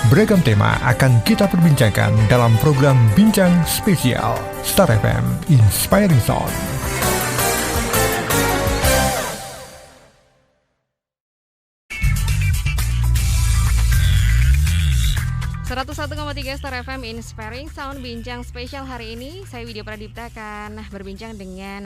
Beragam tema akan kita perbincangkan dalam program Bincang Spesial Star FM Inspiring Sound. 101,3 Star FM Inspiring Sound. Bincang spesial hari ini saya Widya Pradipta akan berbincang dengan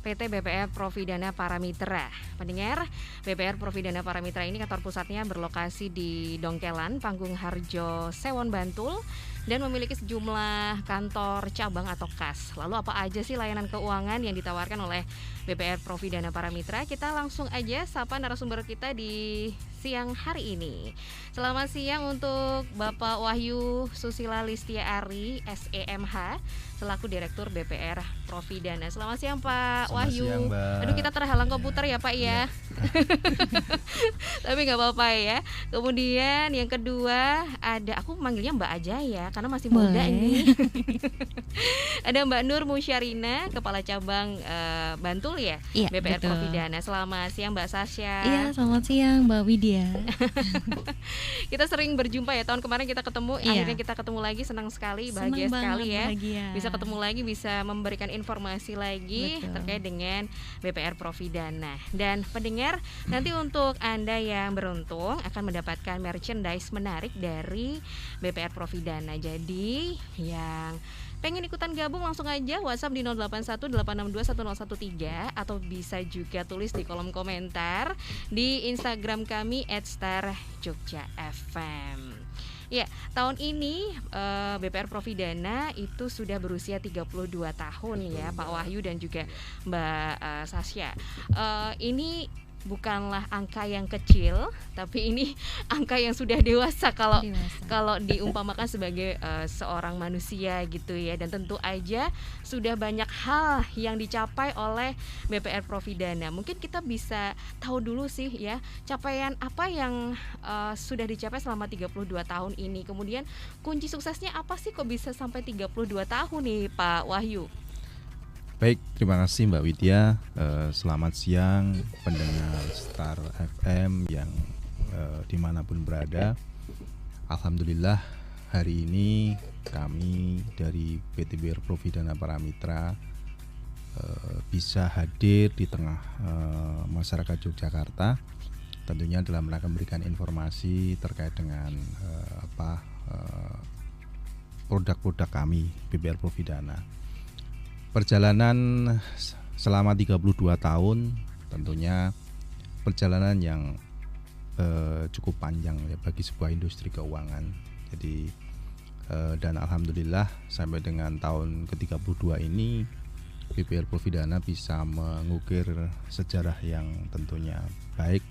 PT BPR Providana Paramitra. Pendengar, BPR Providana Paramitra ini kantor pusatnya berlokasi di Dongkelan, Panggung Harjo, Sewon, Bantul, dan memiliki sejumlah kantor cabang atau kas. Lalu apa aja sih layanan keuangan yang ditawarkan oleh BPR Providana Paramitra? Kita langsung aja sapa narasumber kita di siang hari ini. Selamat siang untuk Bapak Wahyu Susila Listia Ari, SEMH, selaku Direktur BPR Providana. Selamat siang Pak Wahyu. Siang, Mbak. Aduh, kita terhalang komputer ya Pak ya. Tapi nggak apa-apa ya. Kemudian yang kedua ada, aku manggilnya Mbak aja ya, karena masih muda ini. Ada Mbak Nur Musyarina, Kepala Cabang Bantul ya, Iya, BPR betul. Providana. Selamat siang Mbak Sasha. Iya, selamat siang Mbak Widya. Kita sering berjumpa ya, tahun kemarin kita ketemu, Iya. akhirnya kita ketemu lagi, senang sekali, bahagia Senang sekali banget, ya. bahagia. Bisa ketemu lagi, bisa memberikan informasi lagi Betul. terkait dengan BPR Providana. Dan pendengar, nanti untuk Anda yang beruntung akan mendapatkan merchandise menarik dari BPR Providana. Jadi yang pengen ikutan gabung langsung aja WhatsApp di 0818621013 atau bisa juga tulis di kolom komentar di Instagram kami @starjogjafm. Ya, tahun ini BPR Providana itu sudah berusia 32 tahun ya Pak Wahyu dan juga Mbak Sasha. Ini bukanlah angka yang kecil, tapi ini angka yang sudah dewasa kalau diumpamakan sebagai seorang manusia gitu ya. Dan tentu aja sudah banyak hal yang dicapai oleh BPR Providana. Mungkin kita bisa tahu dulu sih ya, capaian apa yang sudah dicapai selama 32 tahun ini. Kemudian kunci suksesnya apa sih kok bisa sampai 32 tahun nih Pak Wahyu? Baik, terima kasih Mbak Widya. Selamat siang pendengar Star FM yang dimanapun berada. Alhamdulillah hari ini kami dari PT BPR Providana Paramitra bisa hadir di tengah masyarakat Yogyakarta, tentunya dalam rangka memberikan informasi terkait dengan produk-produk kami BPR Providana. Perjalanan selama 32 tahun tentunya perjalanan yang cukup panjang ya bagi sebuah industri keuangan. Jadi dan alhamdulillah sampai dengan tahun ke-32 ini BPR Providana bisa mengukir sejarah yang tentunya baik,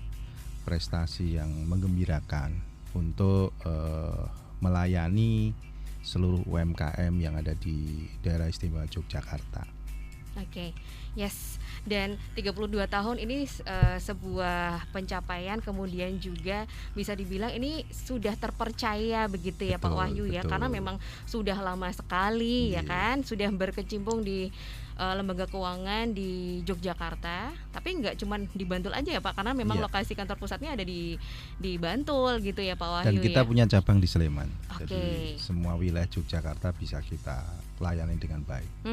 prestasi yang menggembirakan untuk melayani seluruh UMKM yang ada di daerah istimewa Yogyakarta. Oke, yes. Dan 32 tahun ini sebuah pencapaian, kemudian juga bisa dibilang ini sudah terpercaya begitu ya Pak Wahyu ya, karena memang sudah lama sekali ya kan, sudah berkecimpung di lembaga keuangan di Yogyakarta, tapi nggak cuma di Bantul aja ya Pak, karena memang lokasi kantor pusatnya ada di Bantul gitu ya Pak Wahyu. Dan kita ya punya cabang di Sleman. Oke. Jadi semua wilayah Yogyakarta bisa kita layani dengan baik.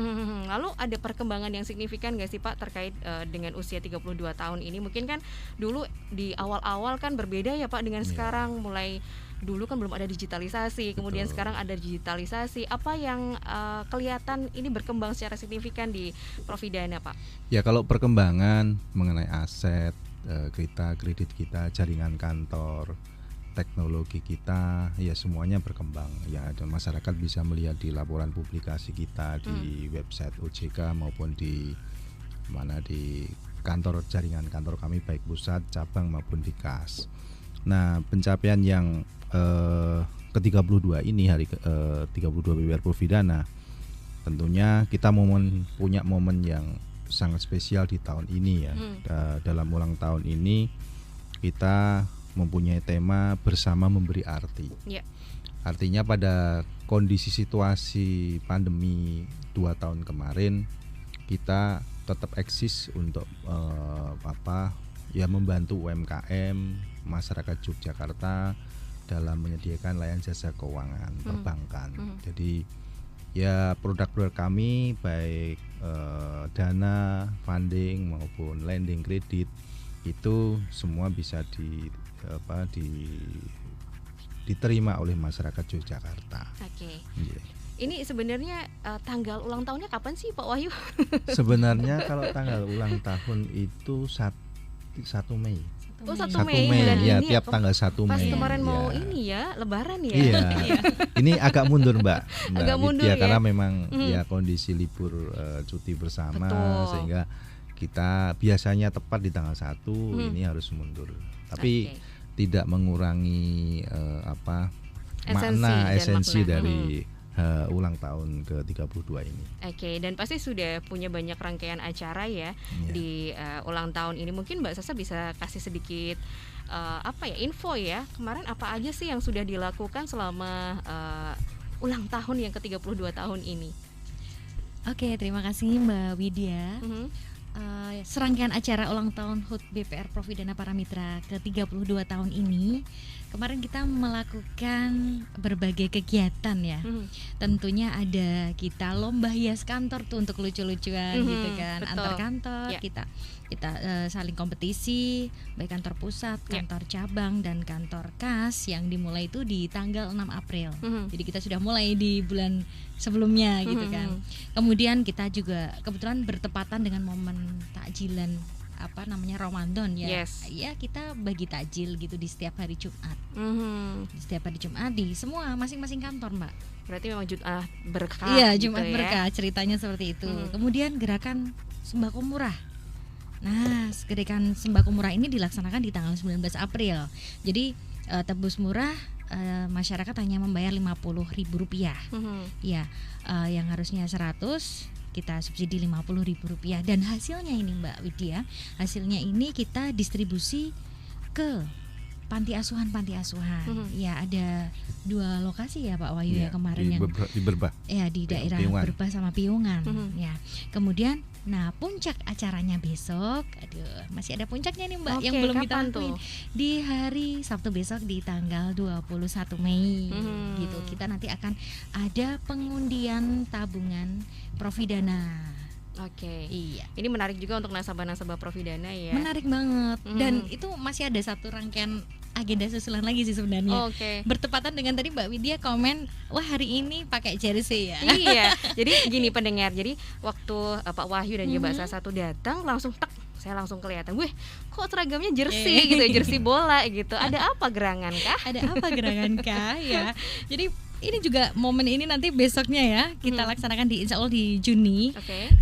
Lalu ada perkembangan yang signifikan nggak sih Pak terkait dengan usia 32 tahun ini? Mungkin kan dulu di awal-awal kan berbeda ya Pak dengan sekarang, mulai dulu kan belum ada digitalisasi, kemudian sekarang ada digitalisasi. Apa yang kelihatan ini berkembang secara signifikan di Providana Pak? Ya, kalau perkembangan mengenai aset kita, kredit kita, jaringan kantor, teknologi kita, ya semuanya berkembang. Ya, dan masyarakat bisa melihat di laporan publikasi kita di website OJK maupun di kantor, jaringan kantor kami baik pusat, cabang maupun di kas. Nah, pencapaian yang ke-32 ini, hari ke-32 BPR Providana, tentunya kita punya momen yang sangat spesial di tahun ini ya. Dalam ulang tahun ini kita mempunyai tema bersama memberi arti. Artinya pada kondisi situasi pandemi 2 tahun kemarin, kita tetap eksis untuk membantu UMKM, masyarakat Yogyakarta dalam menyediakan layanan jasa keuangan perbankan. Jadi ya produk-produk kami baik dana, funding maupun lending kredit itu semua bisa diterima oleh masyarakat Yogyakarta. Oke. Yeah. Ini sebenarnya tanggal ulang tahunnya kapan sih Pak Wahyu? Sebenarnya kalau tanggal ulang tahun itu 1 Mei. Oh 1 1 Mei Mei bulan ya, ini tiap tanggal 1 Mei. Pas kemarin ya. mau ini ya Lebaran ya. Iya. Ini agak mundur Mbak Agak mundur Widya, ya. karena memang ya kondisi libur cuti bersama. Betul. Sehingga kita biasanya tepat di tanggal 1 ini harus mundur. Tapi tidak mengurangi esensi dari ulang tahun ke-32 ini. Oke, dan pasti sudah punya banyak rangkaian acara ya di ulang tahun ini. Mungkin Mbak Sasa bisa kasih sedikit info ya. Kemarin apa aja sih yang sudah dilakukan selama ulang tahun yang ke-32 tahun ini? Oke, terima kasih Mbak Widya. Serangkaian acara ulang tahun HUT BPR Providana Paramitra ke-32 tahun ini, kemarin kita melakukan berbagai kegiatan ya. Tentunya ada kita lomba hias kantor tuh untuk lucu-lucuan gitu kan. Betul. Antar kantor kita saling kompetisi, baik kantor pusat, kantor cabang dan kantor kas, yang dimulai itu di tanggal 6 April. Jadi kita sudah mulai di bulan sebelumnya gitu kan. Kemudian kita juga kebetulan bertepatan dengan momen takjilan Ramadan ya. Ya, kita bagi takjil gitu di setiap hari Jumat. Di setiap hari Jumat di semua masing-masing kantor, Mbak. Berarti memang Jumat berkah. Iya, gitu Jumat ya. berkah, ceritanya seperti itu. Kemudian gerakan sembako murah. Nah, gerakan sembako murah ini dilaksanakan di tanggal 19 April. Jadi tebus murah, masyarakat hanya membayar Rp50.000. Ya, yang harusnya 100 kita subsidi Rp50.000. Dan hasilnya ini Mbak Widya, hasilnya ini kita distribusi ke panti asuhan. Ya, ada 2 lokasi ya Pak Wahyu ya kemarin di Berbah. Ya, di daerah Piungan. Berbah sama Piungan. Ya. Kemudian puncak acaranya besok. Masih ada puncaknya nih Mbak yang belum kita lakuin. Di hari Sabtu besok di tanggal 21 Mei gitu. Kita nanti akan ada pengundian tabungan Providana. Oke. Iya. Ini menarik juga untuk nasabah-nasabah Providana ya. Menarik banget. Dan itu masih ada satu rangkaian agenda susulan lagi sih sebenarnya. Bertepatan dengan tadi Mbak Widya komen, wah hari ini pakai jersey ya. Iya. Jadi gini pendengar, jadi waktu Pak Wahyu dan juga Mbak Sasa tuh datang langsung saya langsung kelihatan, wih kok seragamnya jersey gitu, jersey bola gitu. Ada apa gerangan kah? Ya. Jadi ini juga momen ini nanti besoknya ya kita laksanakan insya Allah di Juni.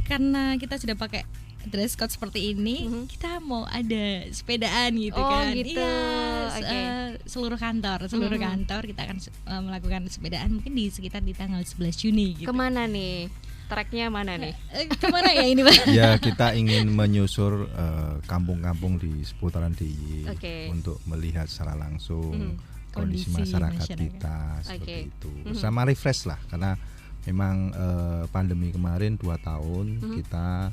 Karena kita sudah pakai dress code seperti ini, kita mau ada sepedaan gitu kan. Gitu. Seluruh kantor kita akan melakukan sepedaan mungkin di sekitar di tanggal 11 Juni gitu. Kemana nih? Tracknya mana nih? Kemana ya ini Pak? Ya, kita ingin menyusur kampung-kampung di seputaran DIY untuk melihat secara langsung kondisi masyarakat kita seperti itu. Sama refresh lah, karena memang pandemi kemarin 2 tahun kita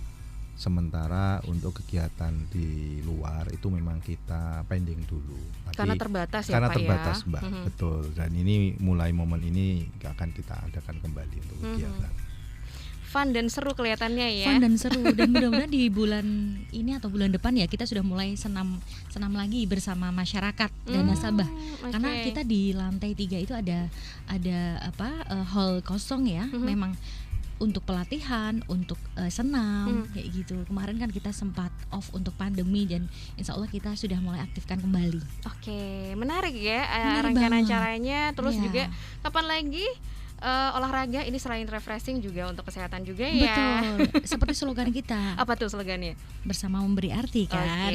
sementara untuk kegiatan di luar itu memang kita pending dulu. Karena terbatas ya karena Pak terbatas, ya? Mbak, betul. Dan ini mulai momen ini akan kita adakan kembali untuk kegiatan. Fun dan seru kelihatannya ya. Fun dan seru, dan mudah-mudahan di bulan ini atau bulan depan ya kita sudah mulai senam lagi bersama masyarakat dan nasabah. Karena kita di lantai 3 itu ada hall kosong ya. Memang untuk pelatihan, untuk senam kayak gitu. Kemarin kan kita sempat off untuk pandemi dan insya Allah kita sudah mulai aktifkan kembali. Menarik ya rangkaian acaranya. Terus juga kapan lagi olahraga ini selain refreshing juga untuk kesehatan juga ya. Betul. Seperti slogan kita. Apa tuh slogannya? Bersama memberi arti kan.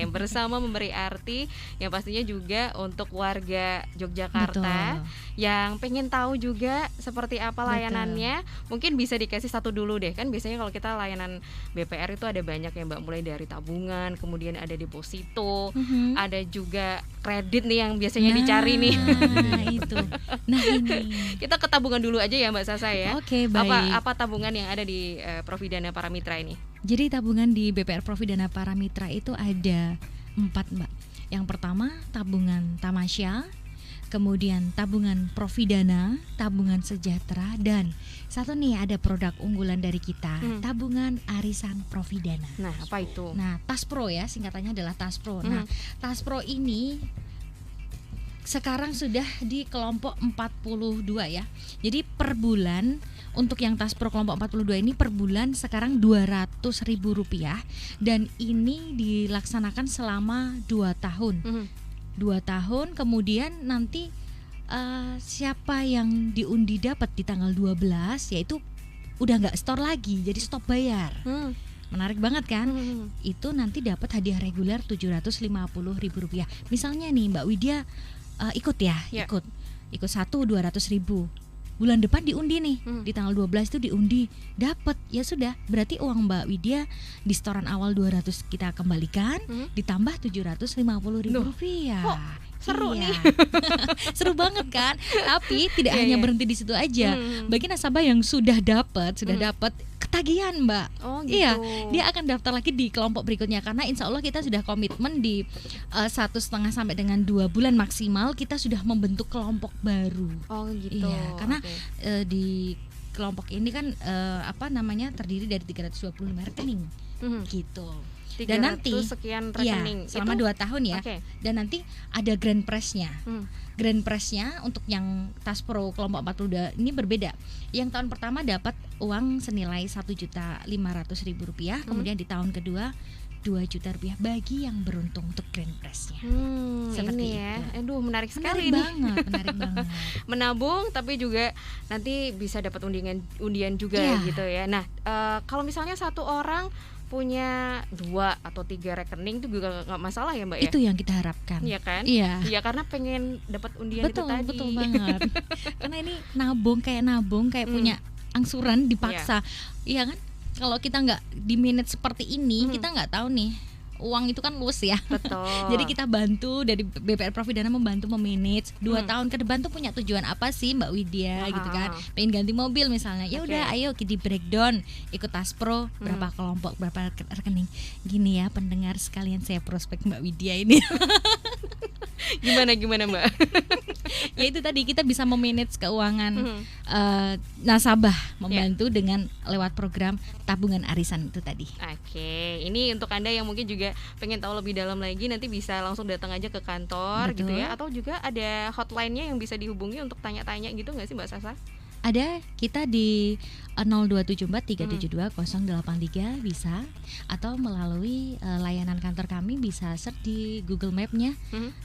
Bersama memberi arti, yang pastinya juga untuk warga Yogyakarta yang pengen tahu juga seperti apa layanannya. Mungkin bisa dikasih satu dulu deh, kan biasanya kalau kita layanan BPR itu ada banyak ya Mbak, mulai dari tabungan, kemudian ada deposito, ada juga kredit nih yang biasanya dicari nih. Itu. Nah ini. Kita ke tabungan dulu aja ya Mbak Sasa ya. Baik. Apa tabungan yang ada di Providana Paramitra ini? Jadi tabungan di BPR Providana Paramitra itu ada 4 Mbak. Yang pertama tabungan Tamasya, kemudian tabungan Providana, tabungan sejahtera, dan satu nih ada produk unggulan dari kita, tabungan arisan Providana. Nah, apa itu? Nah, TASPRO ya, singkatannya adalah TASPRO. Nah, TASPRO ini sekarang sudah di kelompok 42 ya. Jadi per bulan untuk yang TASPRO kelompok 42 ini per bulan sekarang Rp200.000 dan ini dilaksanakan selama 2 tahun. 2 tahun kemudian nanti siapa yang diundi dapat di tanggal 12 yaitu udah nggak store lagi, jadi stop bayar. Menarik banget kan? Itu nanti dapat hadiah reguler Rp750.000. Misalnya nih Mbak Widya ikut ya, ikut 200.000. Bulan depan diundi nih, di tanggal 12 itu diundi, dapat, ya sudah, berarti uang Mbak Widya di setoran awal 200 kita kembalikan, ditambah Rp750.000. Kok seru nih. Seru banget kan? Tapi tidak hanya berhenti di situ aja. Bagi nasabah yang sudah dapat ketagihan Mbak. Oh gitu. Iya, dia akan daftar lagi di kelompok berikutnya karena insya Allah kita sudah komitmen di 1,5 sampai dengan 2 bulan maksimal kita sudah membentuk kelompok baru. Oh gitu. Iya, karena di kelompok ini kan terdiri dari 325 rekening gitu. Dan nanti sekian rekening selama 2 tahun ya. Dan nanti ada grand prize-nya. Grand prize-nya untuk yang TASPRO kelompok 42 ini berbeda. Yang tahun pertama dapat uang senilai Rp1.500.000, kemudian di tahun kedua Rp2 juta bagi yang beruntung untuk grand prize-nya. Seperti ini ya. itu. Aduh, menarik sekali menarik banget. Menabung tapi juga nanti bisa dapat undian juga gitu ya. Nah, kalau misalnya satu orang punya 2 atau 3 rekening itu juga nggak masalah ya Mbak ya? Itu yang kita harapkan. Iya kan? Iya. Iya, karena pengen dapat undian itu tadi. Betul banget. Karena ini nabung kayak punya angsuran dipaksa. Iya kan? Kalau kita nggak di manage seperti ini, kita nggak tahu nih. Uang itu kan luas ya. Betul. Jadi kita bantu dari BPR Providana membantu memanage 2 tahun ke depan tuh punya tujuan apa sih Mbak Widya gitu kan. Pengen ganti mobil misalnya. Ya udah ayo di breakdown, ikut TASPRO berapa kelompok, berapa rekening. Gini ya pendengar sekalian, saya prospek Mbak Widya ini. Gimana Mbak? Ya itu tadi kita bisa memanage keuangan nasabah, membantu dengan lewat program tabungan arisan itu tadi. Oke, ini untuk Anda yang mungkin juga pengen tahu lebih dalam lagi, nanti bisa langsung datang aja ke kantor. Betul. Gitu ya, atau juga ada hotline-nya yang bisa dihubungi untuk tanya-tanya gitu nggak sih Mbak Sasa? Ada, kita di 0274 372 083 bisa, atau melalui layanan kantor kami bisa search di Google Map-nya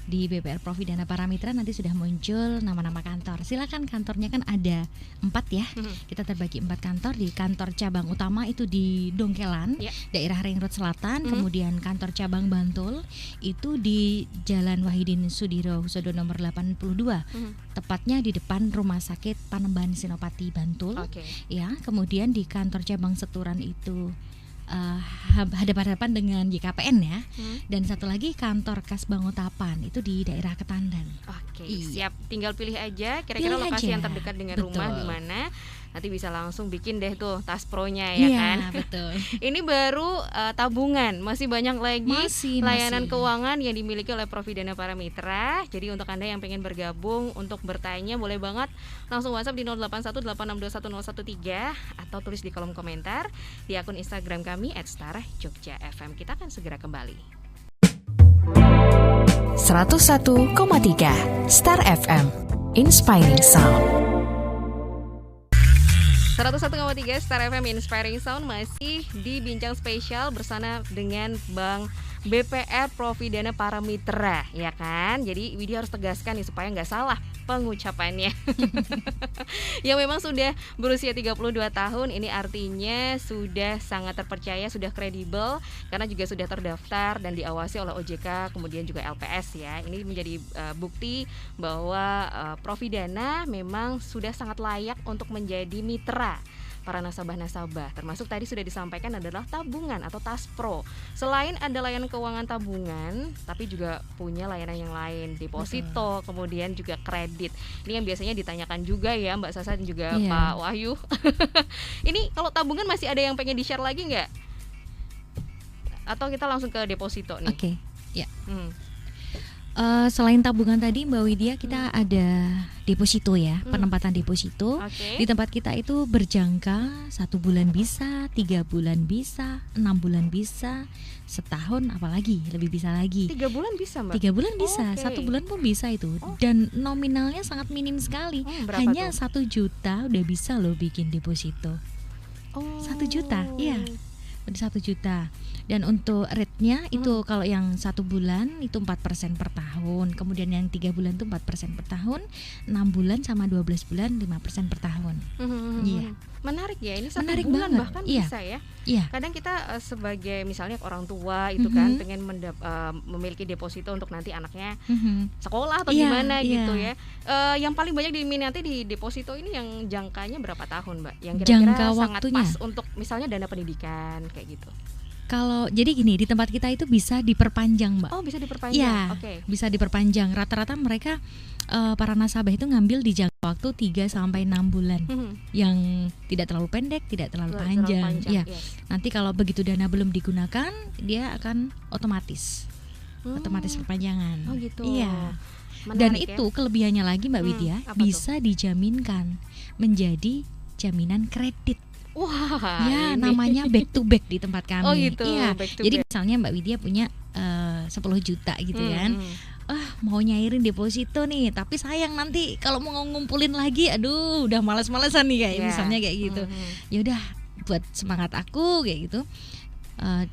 di BPR Providana Paramitra, nanti sudah muncul nama-nama kantor. Silakan, kantornya kan ada 4 ya. Kita terbagi 4 kantor. Di kantor cabang utama itu di Dongkelan, daerah Ring Road Selatan. Kemudian kantor cabang Bantul itu di Jalan Wahidin Sudirohusodo nomor 82, tepatnya di depan Rumah Sakit Panembahan Senopati Bantul. Ya, kemudian di kantor cabang Seturan itu hadapan-hadapan dengan YKPN ya. Dan satu lagi kantor Kas Bangotapan itu di daerah Ketandan. Siap, tinggal pilih aja kira-kira lokasi yang terdekat dengan rumah di mana. Nanti bisa langsung bikin deh tuh TASPRO-nya ya kan. Betul. Ini baru tabungan, masih banyak lagi layanan keuangan yang dimiliki oleh Providana Paramitra. Jadi untuk Anda yang pengen bergabung untuk bertanya boleh banget langsung WhatsApp di 0818621013 atau tulis di kolom komentar di akun Instagram kami @starjogja_fm. Kita akan segera kembali. 101,3 Star FM, Inspiring Sound. 101,3 Star FM Inspiring Sound, masih di bincang spesial bersama dengan Bank BPR Providana Paramitra, ya kan? Jadi Widya harus tegaskan nih supaya nggak salah pengucapannya. Yang memang sudah berusia 32 tahun, ini artinya sudah sangat terpercaya, sudah kredibel karena juga sudah terdaftar dan diawasi oleh OJK, kemudian juga LPS ya. Ini menjadi bukti bahwa Providana memang sudah sangat layak untuk menjadi mitra para nasabah-nasabah. Termasuk tadi sudah disampaikan adalah tabungan atau TASPRO. Selain ada layanan keuangan tabungan, tapi juga punya layanan yang lain, deposito, kemudian juga kredit. Ini yang biasanya ditanyakan juga ya Mbak Sasa dan juga Pak Wahyu. Ini kalau tabungan masih ada yang pengen di-share lagi nggak? Atau kita langsung ke deposito nih? Ya. Selain tabungan tadi Mbak Widya, kita ada deposito ya, penempatan deposito. Di tempat kita itu berjangka 1 bulan bisa, 3 bulan bisa, 6 bulan bisa, setahun apalagi lebih bisa lagi. 3 bulan bisa Mbak? 3 bulan bisa, 1 bulan pun bisa itu. Dan nominalnya sangat minim sekali, hanya 1 juta udah bisa loh bikin deposito. 1 juta, iya. 1 juta. Dan untuk rate-nya itu kalau yang 1 bulan itu 4% per tahun. Kemudian yang 3 bulan itu 4% per tahun, 6 bulan sama 12 bulan 5% per tahun. Iya. Menarik ya, ini 1 Menarik bulan banget. bahkan Iya. bisa ya. Iya. Kadang kita sebagai misalnya orang tua itu kan pengen memiliki deposito untuk nanti anaknya sekolah atau gimana gitu ya. Yang paling banyak diminati di deposito ini yang jangkanya berapa tahun Mbak? Yang kira-kira Jangka sangat waktunya pas untuk misalnya dana pendidikan kayak gitu. Kalau jadi gini, di tempat kita itu bisa diperpanjang, Mbak. Oh, bisa diperpanjang. Iya, bisa diperpanjang. Rata-rata mereka para nasabah itu ngambil di jangka waktu 3 sampai 6 bulan. Yang tidak terlalu pendek, tidak terlalu panjang. Ya. Yes. Nanti kalau begitu dana belum digunakan, dia akan otomatis perpanjangan. Oh gitu. Iya. Menarik Dan ya. itu kelebihannya lagi Mbak Widya, apa bisa dijaminkan menjadi jaminan kredit. Wah, Ya, ini. namanya back to back di tempat kami. Oh gitu, Iya. back to Jadi back. misalnya Mbak Widya punya 10 juta gitu kan. Mau nyairin deposito nih, tapi sayang nanti kalau mau ngumpulin lagi, aduh, udah malas-malesan nih kayak Iya. misalnya kayak gitu. Ya udah, buat semangat aku kayak gitu.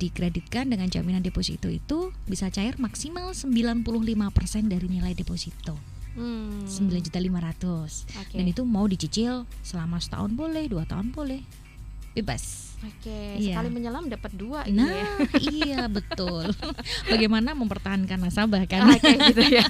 Dikreditkan dengan jaminan deposito itu bisa cair maksimal 95% dari nilai deposito. 9.500.000. Oke. Dan itu mau dicicil selama setahun boleh, 2 tahun boleh, bebas. Oke, Iya. sekali menyelam dapat 2 ini Nah, ya. iya betul. Bagaimana mempertahankan nasabah kan? Oke gitu ya.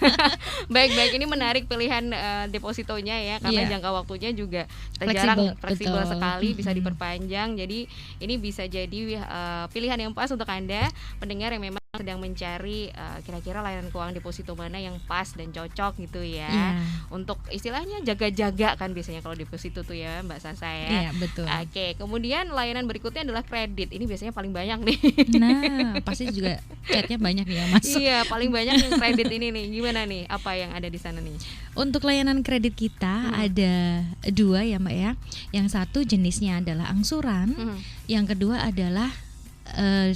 Baik, ini menarik pilihan depositonya ya, karena Iya. jangka waktunya juga Fleksibel, fleksibel betul. sekali, bisa diperpanjang. Jadi ini bisa jadi pilihan yang pas untuk Anda pendengar yang memang sedang mencari kira-kira layanan keuangan deposito mana yang pas dan cocok gitu ya. Iya. Untuk istilahnya jaga-jaga kan biasanya kalau deposito tuh ya Mbak Sasa ya. Iya, betul. Oke, kemudian layanan berikutnya adalah kredit. Ini biasanya paling banyak nih. Nah, pasti juga chatnya banyak ya Mas. Iya, paling banyak yang kredit ini nih. Gimana nih? Apa yang ada di sana nih? Untuk layanan kredit kita ada 2 ya Mbak ya. Yang satu jenisnya adalah angsuran, yang kedua adalah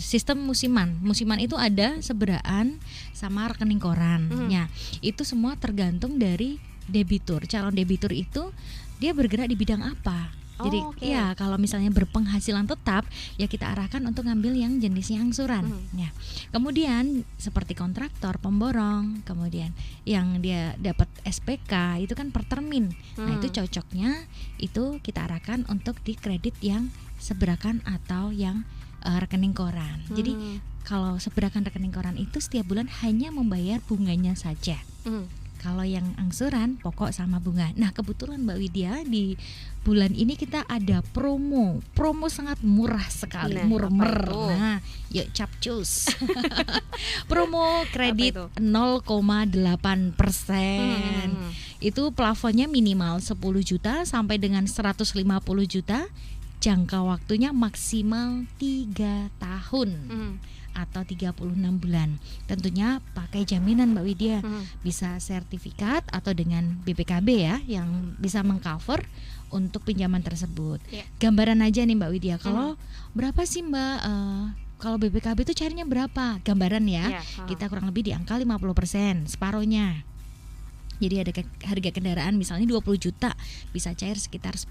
sistem musiman. Musiman itu ada seberaan sama rekening koran. Ya, itu semua tergantung dari debitur. Calon debitur itu dia bergerak di bidang apa. Jadi ya kalau misalnya berpenghasilan tetap, ya kita arahkan untuk ngambil yang jenisnya angsuran. Ya. Kemudian seperti kontraktor, pemborong, kemudian yang dia dapat SPK itu kan per termin. Nah, itu cocoknya itu kita arahkan untuk di kredit yang seberakan atau yang rekening koran. Jadi kalau seberakan rekening koran itu setiap bulan hanya membayar bunganya saja. Kalau yang angsuran pokok sama bunga. Nah, kebetulan Mbak Widya di bulan ini kita ada promo sangat murah sekali, Nah, murmer. apa itu? Nah, yuk capcus. Promo kredit Apa 0,8%. Itu plafonnya minimal 10 juta sampai dengan 150 juta. Jangka waktunya maksimal 3 tahun. Atau 36 bulan. Tentunya pakai jaminan Mbak Widya. Bisa sertifikat atau dengan BPKB ya, yang bisa mengcover untuk pinjaman tersebut. Gambaran aja nih Mbak Widya, kalau berapa sih Mbak kalau BPKB itu carinya berapa? Gambaran ya. Kita kurang lebih di angka 50%, separohnya. Jadi ada harga kendaraan misalnya 20 juta, bisa cair sekitar 10.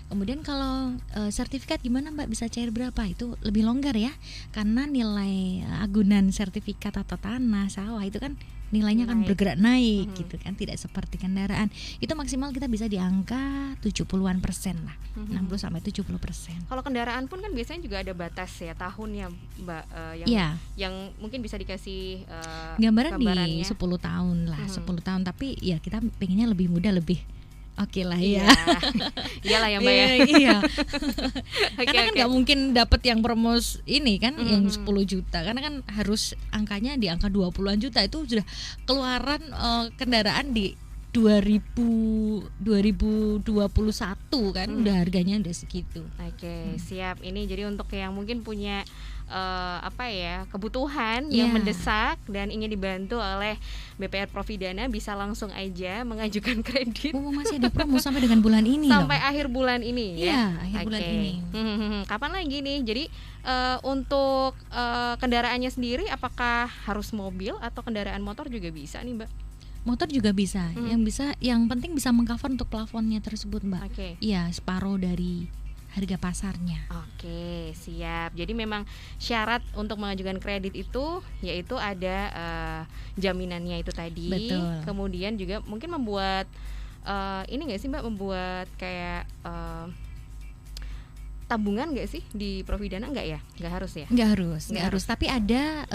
Kemudian kalau sertifikat gimana Mbak, bisa cair berapa? Itu lebih longgar ya, karena nilai agunan sertifikat atau tanah, sawah itu kan nilainya kan bergerak naik gitu kan, tidak seperti kendaraan. Itu maksimal kita bisa di angka 70-an% lah, 60-70%. Kalau kendaraan pun kan biasanya juga ada batas ya tahunnya Mbak, yang mungkin bisa dikasih gambaran di gambarannya. 10 tahun lah, 10 tahun, tapi ya kita pengennya lebih mudah, lebih oke lah ya. Iyalah ya Mbak ya. Iya. Oke, Karena kan oke. nggak mungkin dapat yang promos ini kan yang 10 juta, karena kan harus angkanya di angka 20-an juta. Itu sudah keluaran kendaraan di 2021 kan, udah harganya udah segitu. Oke, siap. Ini jadi untuk yang mungkin punya kebutuhan yang Iya. mendesak dan ingin dibantu oleh BPR Providana, bisa langsung aja mengajukan kredit Masih ada promo sampai dengan bulan ini sampai loh. akhir bulan ini Iya, ya. akhir bulan Oke. ini. Kapan lagi nih? Jadi untuk kendaraannya sendiri, apakah harus mobil atau kendaraan motor juga bisa nih, Mbak? Motor juga bisa. Yang penting bisa mengcover untuk plafonnya tersebut, Mbak. Oke. Iya, separuh dari harga pasarnya. Oke, siap. Jadi memang syarat untuk mengajukan kredit itu yaitu ada jaminannya itu tadi. Betul. Kemudian juga mungkin membuat ini nggak sih Mbak, membuat kayak tabungan nggak sih di Providana? Nggak ya? Nggak harus ya? Nggak harus. Nggak Tapi ada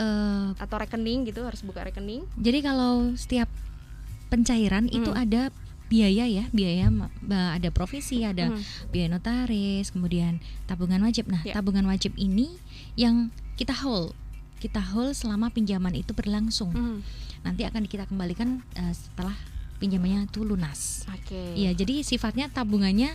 Atau rekening gitu, harus buka rekening? jadi kalau setiap pencairan itu ada biaya ya, ada provisi, ada biaya notaris, kemudian tabungan wajib. Nah, Ya. tabungan wajib ini yang kita hold selama pinjaman itu berlangsung. Nanti akan kita kembalikan setelah pinjamannya itu lunas. Oke. Iya, jadi sifatnya tabungannya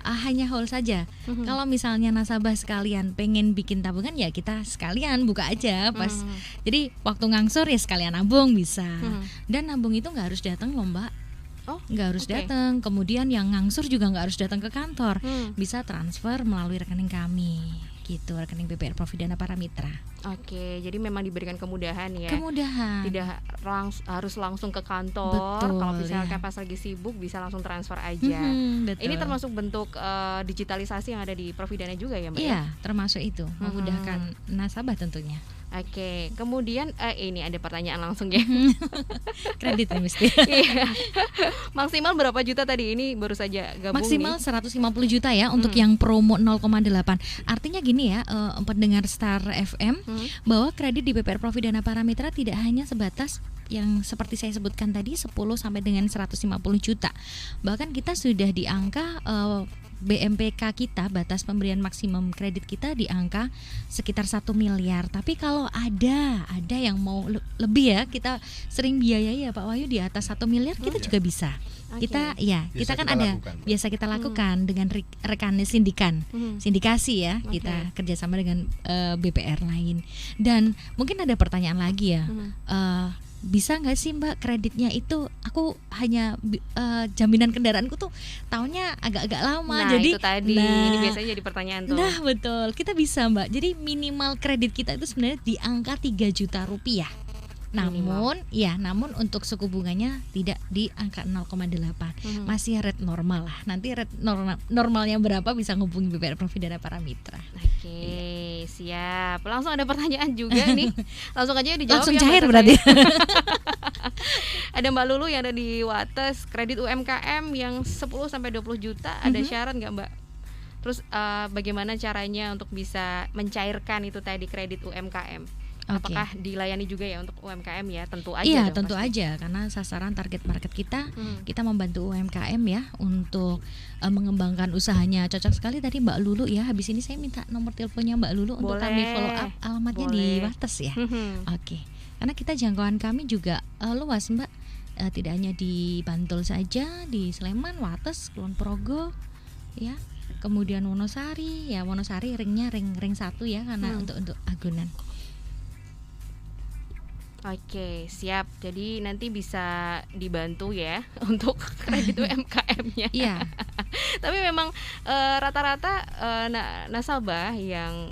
hanya hold saja. Kalau misalnya nasabah sekalian pengen bikin tabungan, ya kita sekalian buka aja pas. Jadi waktu ngangsur ya sekalian nabung bisa. Dan nabung itu nggak harus datang loh, Mbak. Oh, Nggak harus oke. datang. Kemudian yang ngangsur juga nggak harus datang ke kantor. Hmm. Bisa transfer melalui rekening kami, gitu, rekening BPR Providana Para Mitra. Oke, jadi memang diberikan kemudahan ya. Kemudahan. Tidak harus langsung ke kantor. Betul, Kalau misalkan ya. pas lagi sibuk bisa langsung transfer aja. Betul. Ini termasuk bentuk digitalisasi yang ada di Providana juga ya, Mbak? Iya, termasuk itu, memudahkan nasabah tentunya. Oke, kemudian ini ada pertanyaan langsung ya. Kredit ya mesti. Iya. Maksimal berapa juta tadi? Ini baru saja gabung Maksimal nih. 150 juta ya untuk yang promo 0,8. Artinya gini ya, pendengar Star FM, bahwa kredit di BPR Providana Para Mitra tidak hanya sebatas yang seperti saya sebutkan tadi 10 sampai dengan 150 juta. Bahkan kita sudah di angka BMPK kita, batas pemberian maksimum kredit kita di angka sekitar 1 miliar. Tapi kalau ada yang mau lebih ya, kita sering biayai ya Pak Wahyu di atas 1 miliar kita juga bisa. Oke. Kita Biasa kan kita ada lakukan, Mbak. biasa kita lakukan dengan rekan sindikasi ya. Oke. Kita kerjasama dengan BPR lain. Dan mungkin ada pertanyaan lagi ya. Bisa nggak sih Mbak kreditnya itu aku hanya jaminan kendaraanku tuh tahunnya agak-agak lama. Nah, Jadi itu tadi. Ini biasanya jadi pertanyaan tuh. Nah betul, kita bisa Mbak. Jadi minimal kredit kita itu sebenarnya di angka 3 juta rupiah. Namun untuk suku bunganya tidak di angka 0,8. Masih rate normal lah. Nanti rate normalnya berapa bisa ngubungi BPR Providana Para Mitra. Oke, siap. Langsung ada pertanyaan juga nih. Langsung aja dijawab. Langsung ya, cair Mbak berarti. Sasa. Ada Mbak Lulu yang ada di Wates, kredit UMKM yang 10 sampai 20 juta, ada syarat nggak Mbak? Terus bagaimana caranya untuk bisa mencairkan itu tadi kredit UMKM? Oke. Apakah dilayani juga ya untuk UMKM ya? Tentu aja. Iya, dong tentu pasti. aja karena sasaran target market kita membantu UMKM ya untuk mengembangkan usahanya. Cocok sekali tadi Mbak Lulu ya. Habis ini saya minta nomor teleponnya Mbak Lulu untuk kami Boleh. follow up alamatnya di Boleh. Wates ya. Oke. Karena kita jangkauan kami juga luas Mbak. Tidak hanya di Bantul saja, di Sleman, Wates, Kulon Progo ya. Kemudian Wonosari ya, Wonosari ringnya ring 1 ya karena untuk agunan. Oke, siap. Jadi nanti bisa dibantu ya untuk kredit UMKM-nya. Iya. Tapi memang rata-rata nasabah yang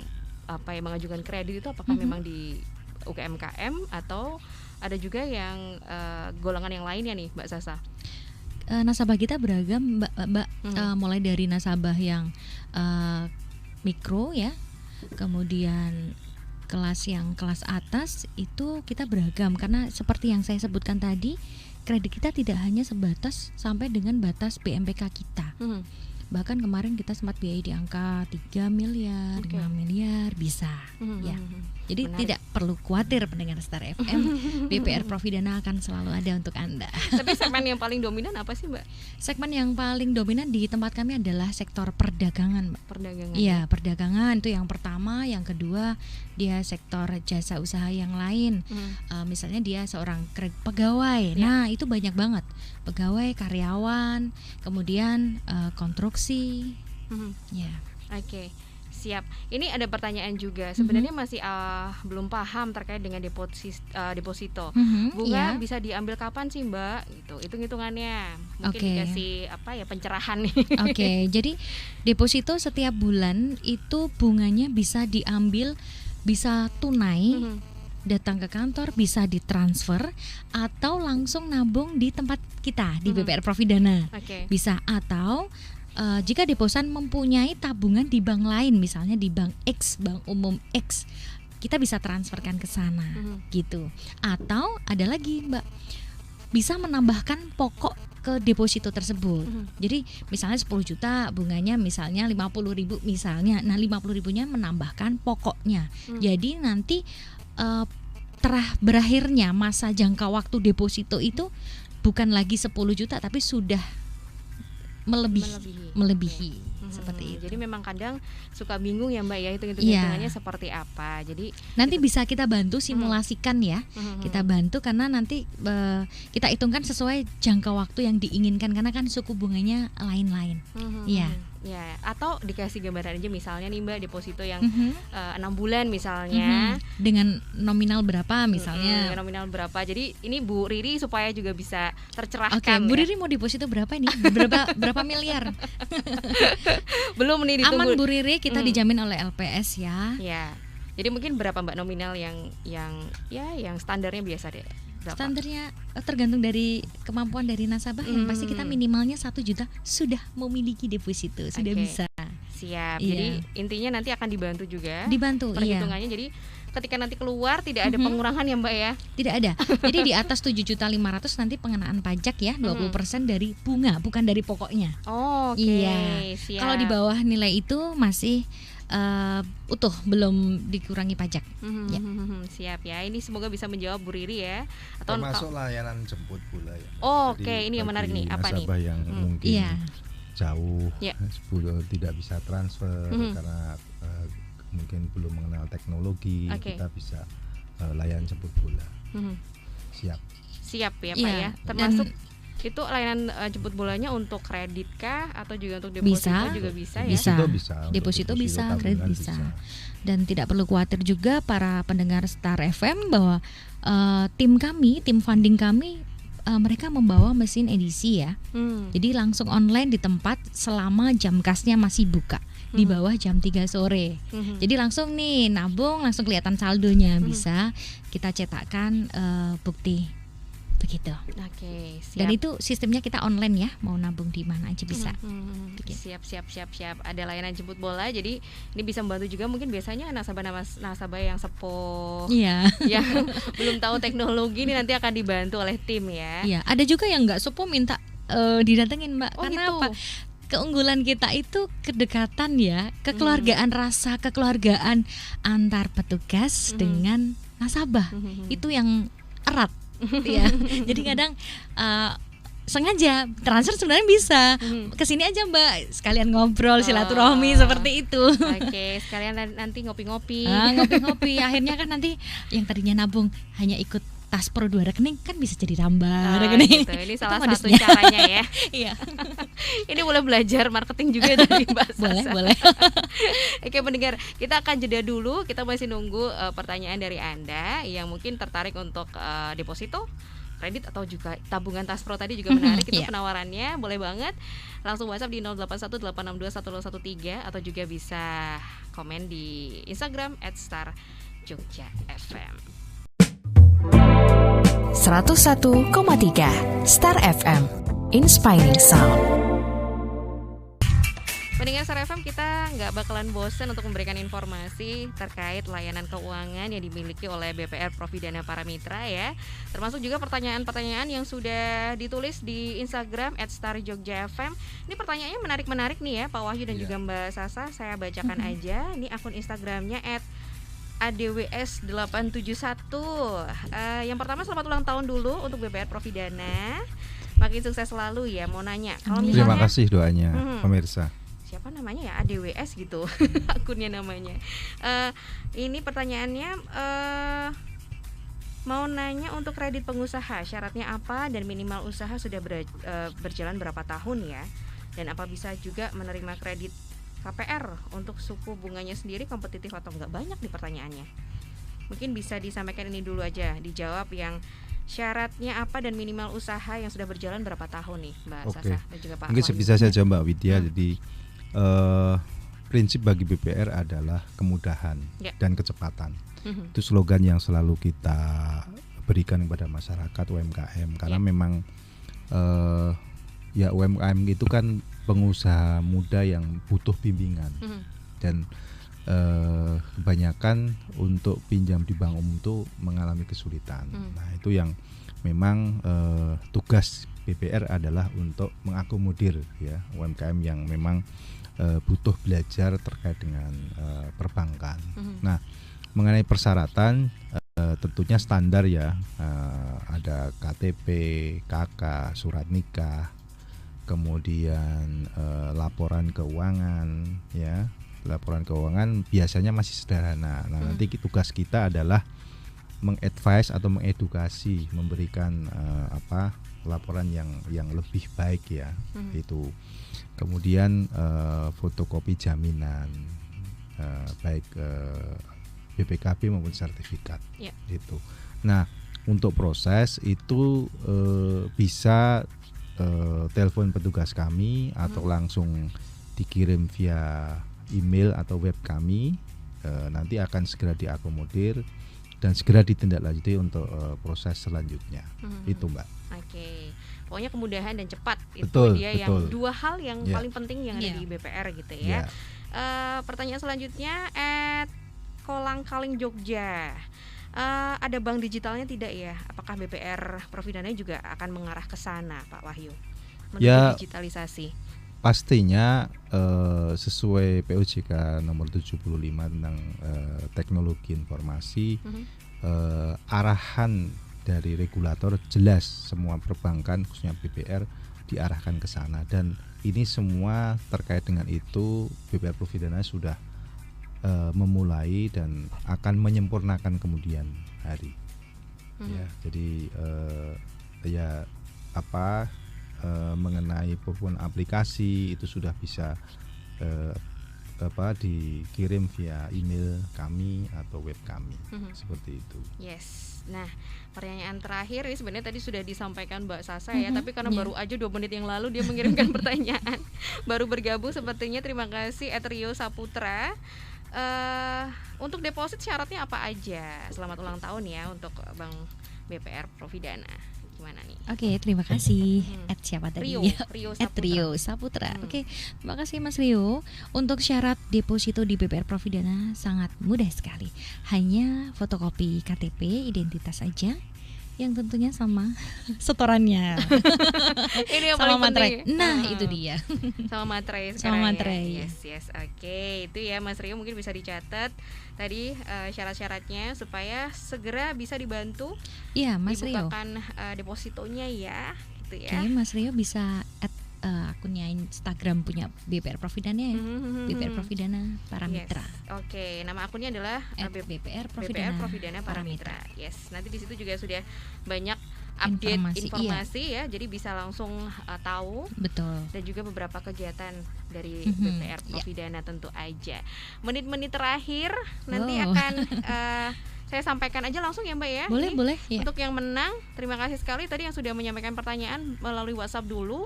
mengajukan kredit itu apakah memang di UMKM atau ada juga yang golongan yang lainnya nih, Mbak Sasa? Nasabah kita beragam Mbak. Mulai dari nasabah yang mikro ya, kemudian kelas atas itu kita beragam karena seperti yang saya sebutkan tadi, kredit kita tidak hanya sebatas sampai dengan batas BMPK kita. Bahkan kemarin kita sempat biayai di angka 3 miliar, 5 miliar bisa ya. Jadi Menarik. tidak perlu khawatir pendengar Star FM, BPR Providana akan selalu ada untuk Anda. Tapi segmen yang paling dominan apa sih, Mbak? Segmen yang paling dominan di tempat kami adalah sektor perdagangan, Mbak. Perdagangan. Iya, perdagangan itu yang pertama, yang kedua dia sektor jasa usaha yang lain. Misalnya dia seorang pegawai. Nah, itu banyak banget. Pegawai, karyawan, kemudian konstruksi. Ya. Oke. Siap. Ini ada pertanyaan juga. Sebenarnya masih belum paham terkait dengan deposito. Bunga iya. bisa diambil kapan sih, Mbak? Gitu. Hitung-hitungannya. Mungkin Oke. dikasih pencerahan nih. Oke, jadi deposito setiap bulan itu bunganya bisa diambil, bisa tunai, datang ke kantor, bisa ditransfer, atau langsung nabung di tempat kita di BPR Providana. Oke. Bisa, atau jika deposan mempunyai tabungan di bank lain, misalnya di bank X, bank umum X, kita bisa transferkan ke sana, gitu. Atau ada lagi, Mbak, bisa menambahkan pokok ke deposito tersebut. Jadi misalnya 10 juta bunganya misalnya 50.000 misalnya. Nah, 50.000-nya menambahkan pokoknya. Jadi nanti berakhirnya masa jangka waktu deposito itu bukan lagi 10 juta tapi sudah melebihi. Seperti itu. Jadi memang kadang suka bingung ya, Mbak ya, hitungannya seperti apa. Jadi nanti bisa kita bantu simulasikan ya. Kita bantu karena nanti kita hitungkan sesuai jangka waktu yang diinginkan karena kan suku bunganya lain-lain. Iya. Ya, atau dikasih gambaran aja misalnya nih, Mbak, deposito yang 6 bulan misalnya. Dengan nominal berapa misalnya. Nominal berapa. Jadi ini Bu Riri supaya juga bisa tercerahkan. Oke, Bu Riri mau deposito berapa ini? Berapa miliar? Belum nih ditunggu. Aman Bu Riri, kita dijamin oleh LPS ya. Ya. Jadi mungkin berapa, Mbak, nominal yang standarnya biasa deh? Berapa? Standarnya tergantung dari kemampuan dari nasabah. Yang pasti kita minimalnya 1 juta sudah memiliki deposito, sudah bisa. Siap. Iya. Jadi intinya nanti akan dibantu juga. Dibantu, perhitungannya. Jadi ketika nanti keluar tidak ada pengurangan ya, Mbak ya? Tidak ada. Jadi di atas 7.500.000 nanti pengenaan pajak ya 20% dari bunga, bukan dari pokoknya. Oke. Iya. Siap. Kalau di bawah nilai itu masih utuh, belum dikurangi pajak. Ya. Siap ya. Ini semoga bisa menjawab Bu Riri ya. Atau termasuk layanan jemput bola ya. Oke, ini yang menarik nih. Apa nih? Nasabah yang mungkin Iya. jauh, Ya. tidak bisa transfer karena mungkin belum mengenal teknologi, Oke. kita bisa layanan jemput bola. Siap. Siap ya, Pak Iya. ya. Termasuk itu layanan jemput bolanya untuk kredit kah atau juga untuk deposito juga bisa ya? Bisa. Untuk Deposito bisa, tabungan kredit bisa. Dan tidak perlu khawatir juga para pendengar Star FM bahwa tim funding kami mereka membawa mesin edisi ya. Jadi langsung online di tempat selama jam kasnya masih buka. Di bawah jam 3 sore. Jadi langsung nih nabung, langsung kelihatan saldonya. Bisa kita cetakkan bukti. Begitu. Oke, siap. Dan itu sistemnya kita online ya, mau nabung di mana aja bisa. Siap. Ada layanan jemput bola, jadi ini bisa membantu juga mungkin biasanya nasabah yang sepuh, Iya. yang belum tahu teknologi ini nanti akan dibantu oleh tim ya. Iya, ada juga yang nggak sepuh minta didatengin, Mbak. Oh, Karena gitu. apa? Keunggulan kita itu kedekatan ya, kekeluargaan, rasa kekeluargaan antar petugas dengan nasabah. Itu yang erat. Ya. Jadi kadang sengaja transfer sebenarnya bisa kesini aja, Mbak, sekalian ngobrol silaturahmi seperti itu. Oke, sekalian nanti ngopi-ngopi. Ngopi-ngopi. Akhirnya kan nanti yang tadinya nabung hanya ikut tas pro 2 rekening kan bisa jadi tambah rekening. Gitu. Ini salah Itu satu modusnya. caranya ya. Iya. Ini boleh belajar marketing juga dari Mbak Sasa. Boleh. Oke, pendengar, kita akan jeda dulu. Kita masih nunggu pertanyaan dari Anda yang mungkin tertarik untuk deposito, kredit atau juga tabungan tas pro tadi juga menarik. Itu Iya. penawarannya, boleh banget. Langsung WhatsApp di 0818621013 atau juga bisa komen di Instagram @starjogjafm. 101,3 Star FM Inspiring Sound. Pendengar Star FM, kita nggak bakalan bosan untuk memberikan informasi terkait layanan keuangan yang dimiliki oleh BPR Providana Paramitra ya. Termasuk juga pertanyaan-pertanyaan yang sudah ditulis di Instagram @starjogjafm. Ini pertanyaannya menarik-menarik nih ya, Pak Wahyu dan juga Mbak Sasa. Saya bacakan aja. Ini akun Instagramnya @adws871. Yang pertama, selamat ulang tahun dulu untuk BPR Providana. Makin sukses selalu ya. Mau nanya, kalau Amin. Terima misalnya kasih doanya pemirsa. siapa namanya ya, ADWS gitu akunnya namanya. Ini pertanyaannya mau nanya untuk kredit pengusaha, syaratnya apa dan minimal usaha sudah berjalan berapa tahun ya, dan apa bisa juga menerima kredit KPR untuk suku bunganya sendiri kompetitif atau enggak? Banyak nih pertanyaannya. Mungkin bisa disampaikan ini dulu aja, dijawab yang syaratnya apa dan minimal usaha yang sudah berjalan berapa tahun nih Mbak Sasa dan juga Pak Mungkin Wahyu. bisa saja Mbak Widya. Jadi prinsip bagi BPR adalah kemudahan dan kecepatan. Itu slogan yang selalu kita berikan kepada masyarakat UMKM karena memang ya UMKM itu kan pengusaha muda yang butuh bimbingan dan kebanyakan untuk pinjam di bank umum itu mengalami kesulitan. Nah itu yang memang tugas BPR adalah untuk mengakomodir ya UMKM yang memang butuh belajar terkait dengan perbankan. Nah mengenai persyaratan tentunya standar ya, ada KTP, KK, surat nikah, kemudian laporan keuangan ya. Laporan keuangan biasanya masih sederhana. Nah, nanti tugas kita adalah mengadvise atau mengedukasi, memberikan laporan yang lebih baik ya. Itu. Kemudian fotokopi jaminan baik BPKB maupun sertifikat gitu. Nah untuk proses itu bisa telepon petugas kami atau langsung dikirim via email atau web kami. Nanti akan segera diakomodir dan segera ditindaklanjuti untuk proses selanjutnya. Itu Mbak. Oke. Pokoknya kemudahan dan cepat betul, itu dia betul. Yang dua hal yang paling penting yang ada di BPR gitu ya. Pertanyaan selanjutnya Kolangkaling Jogja. Ada bank digitalnya tidak ya? Apakah BPR Providana juga akan mengarah ke sana, Pak Wahyu? Menuju digitalisasi. Pastinya sesuai POJK nomor 75 tentang teknologi informasi, arahan dari regulator jelas semua perbankan khususnya BPR diarahkan ke sana, dan ini semua terkait dengan itu BPR Providana sudah memulai dan akan menyempurnakan kemudian hari. Ya, jadi mengenai pembuatan aplikasi itu sudah bisa dikirim via email kami atau web kami seperti itu. Yes. Nah, pertanyaan terakhir ini sebenarnya tadi sudah disampaikan Mbak Sasa ya, tapi karena baru aja 2 menit yang lalu dia mengirimkan pertanyaan, baru bergabung sepertinya. Terima kasih Rio Saputra. Untuk deposit syaratnya apa aja? Selamat ulang tahun ya untuk Bank BPR Providana. Gimana nih? Oke, terima kasih. Siapa tadi? Rio Saputra. Oke, terima kasih Mas Rio. Untuk syarat deposito di BPR Providana sangat mudah sekali. Hanya fotokopi KTP, identitas saja, yang tentunya sama setorannya. Ini yang sama paling materai. penting. Nah, itu dia. Sama materai Sama materai. Ya. Yes. Oke, itu ya Mas Rio, mungkin bisa dicatat tadi syarat-syaratnya supaya segera bisa dibantu. Iya, Mas Rio. Dibukakan depositonya ya, gitu ya. Oke, Mas Rio bisa akunnya Instagram punya BPR Providana ya. BPR Providana Paramitra. Yes. Oke, nama akunnya adalah BPR Providana Paramitra. Yes, nanti di situ juga sudah banyak update informasi ya, jadi bisa langsung tahu. Betul. Dan juga beberapa kegiatan dari BPR Providana tentu aja. Menit-menit terakhir nanti akan saya sampaikan aja langsung ya Mbak ya. Boleh ya. Untuk yang menang, terima kasih sekali tadi yang sudah menyampaikan pertanyaan melalui WhatsApp dulu.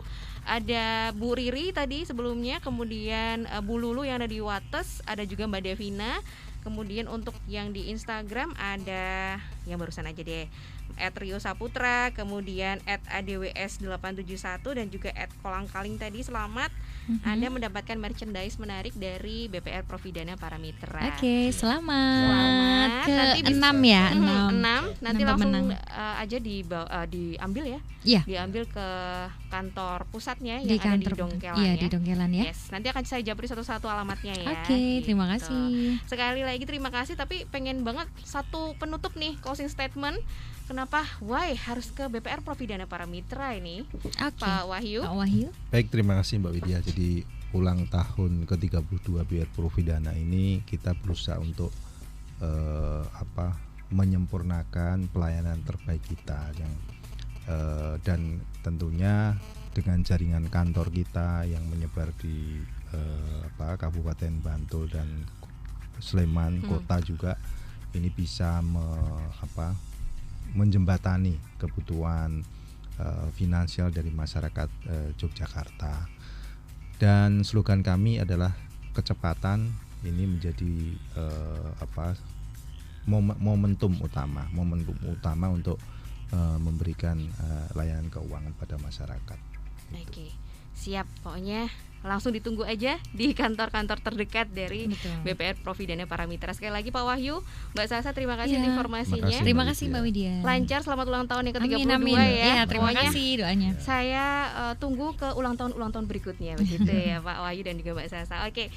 Ada Bu Riri tadi sebelumnya, kemudian Bu Lulu yang ada di Wates, ada juga Mbak Devina. Kemudian untuk yang di Instagram ada yang barusan aja deh, @Rio Saputra, kemudian @ADWS871 dan juga @Kolangkaling tadi. Selamat Anda mendapatkan merchandise menarik dari BPR Providana Paramitra. Oke, selamat. Ke 6 ya, 6. Nanti langsung aja diambil ya. Iya. Diambil ke kantor pusatnya di yang kantor, ada di Dongkelan ya. Di Dongkelan ya. Yes, nanti akan saya japri satu-satu alamatnya ya. Oke, terima kasih. Sekali lagi terima kasih, tapi pengen banget satu penutup nih, closing statement. Kenapa harus ke BPR Providana Paramitra ini? Pak Wahyu. Baik, terima kasih Mbak Widya. Jadi ulang tahun ke-32 BPR Providana ini kita berusaha untuk menyempurnakan pelayanan terbaik kita yang dan tentunya dengan jaringan kantor kita yang menyebar di Kabupaten Bantul dan Sleman kota juga ini bisa menjembatani kebutuhan finansial dari masyarakat Yogyakarta. Dan slogan kami adalah kecepatan. Ini menjadi momentum utama untuk memberikan layanan keuangan pada masyarakat. Oke, siap. Pokoknya langsung ditunggu aja di kantor-kantor terdekat dari BPR Providana Paramitra. Sekali lagi Pak Wahyu, Mbak Sasa, terima kasih informasinya. Terima kasih Mbak Widya. Lancar, selamat ulang tahun yang ke-32 amin. ya. Terima kasih doanya. Saya tunggu ke ulang tahun berikutnya begitu ya Pak Wahyu dan juga Mbak Sasa. Oke.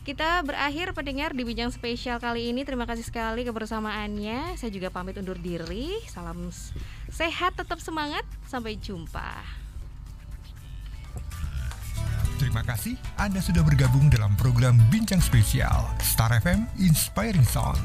Kita berakhir pendengar di Bincang Spesial kali ini. Terima kasih sekali kebersamaannya. Saya juga pamit undur diri. Salam sehat, tetap semangat. Sampai jumpa. Terima kasih Anda sudah bergabung dalam program Bincang Spesial Star FM Inspiring Sound.